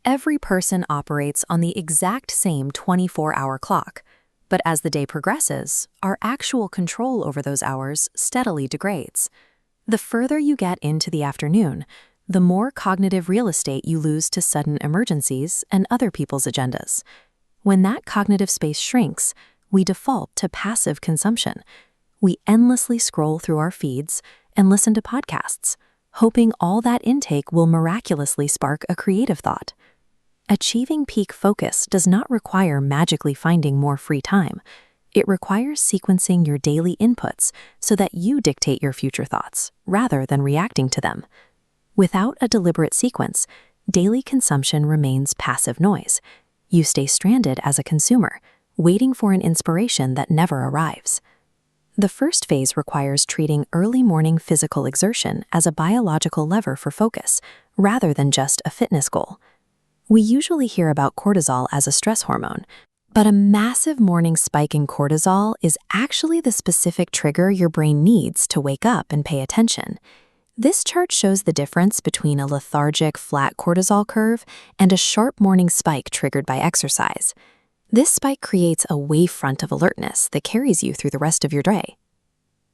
Every person operates on the exact same 24-hour clock, but as the day progresses, our actual control over those hours steadily degrades. The further you get into the afternoon, the more cognitive real estate you lose to sudden emergencies and other people's agendas. When that cognitive space shrinks, we default to passive consumption. We endlessly scroll through our feeds and listen to podcasts, hoping all that intake will miraculously spark a creative thought. Achieving peak focus does not require magically finding more free time. It requires sequencing your daily inputs so that you dictate your future thoughts, rather than reacting to them. Without a deliberate sequence, daily consumption remains passive noise. You stay stranded as a consumer, waiting for an inspiration that never arrives. The first phase requires treating early morning physical exertion as a biological lever for focus, rather than just a fitness goal. We usually hear about cortisol as a stress hormone, but a massive morning spike in cortisol is actually the specific trigger your brain needs to wake up and pay attention. This chart shows the difference between a lethargic, flat cortisol curve and a sharp morning spike triggered by exercise. This spike creates a wavefront of alertness that carries you through the rest of your day.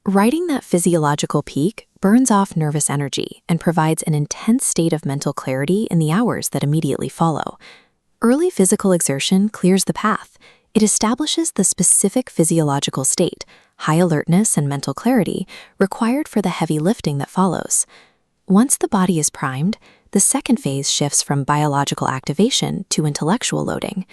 Riding that physiological peak burns off nervous energy and provides an intense state of mental clarity in the hours that immediately follow. Early physical exertion clears the path. It establishes the specific physiological state, high alertness and mental clarity, required for the heavy lifting that follows. Once the body is primed, the second phase shifts from biological activation to intellectual loading.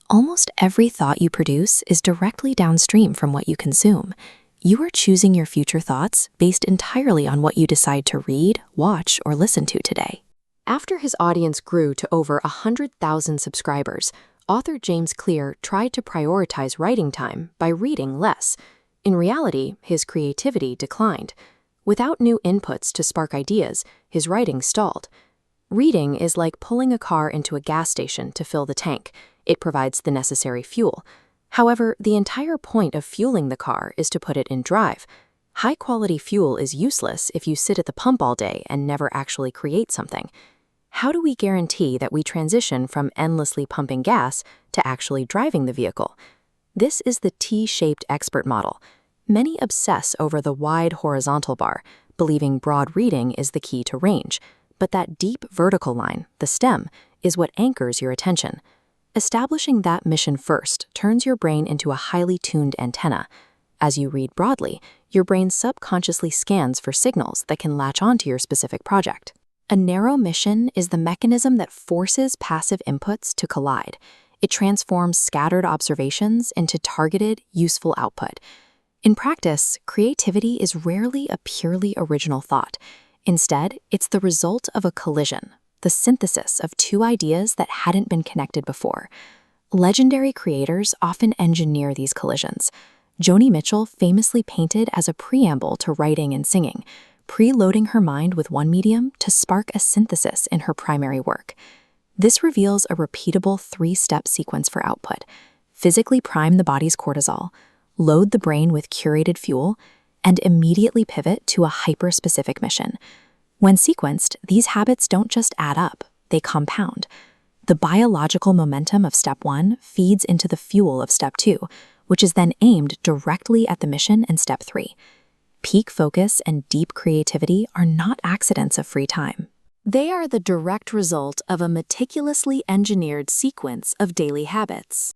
Almost every thought you produce is directly downstream from what you consume. You are choosing your future thoughts based entirely on what you decide to read, watch, or listen to today. After his audience grew to over 100,000 subscribers, author James Clear tried to prioritize writing time by reading less. In reality, his creativity declined. Without new inputs to spark ideas, his writing stalled. Reading is like pulling a car into a gas station to fill the tank. It provides the necessary fuel. However, the entire point of fueling the car is to put it in drive. High-quality fuel is useless if you sit at the pump all day and never actually create something. How do we guarantee that we transition from endlessly pumping gas to actually driving the vehicle? This is the T-shaped expert model. Many obsess over the wide horizontal bar, believing broad reading is the key to range. But that deep vertical line, the stem, is what anchors your attention. Establishing that mission first turns your brain into a highly tuned antenna. As you read broadly, your brain subconsciously scans for signals that can latch onto your specific project. A narrow mission is the mechanism that forces passive inputs to collide. It transforms scattered observations into targeted, useful output. In practice, creativity is rarely a purely original thought. Instead, it's the result of a collision, the synthesis of two ideas that hadn't been connected before. Legendary creators often engineer these collisions. Joni Mitchell famously painted as a preamble to writing and singing, preloading her mind with one medium to spark a synthesis in her primary work. This reveals a repeatable three-step sequence for output. Physically prime the body's cortisol, load the brain with curated fuel, and immediately pivot to a hyper-specific mission. When sequenced, these habits don't just add up, they compound. The biological momentum of step 1 feeds into the fuel of step 2, which is then aimed directly at the mission in step 3. Peak focus and deep creativity are not accidents of free time. They are the direct result of a meticulously engineered sequence of daily habits.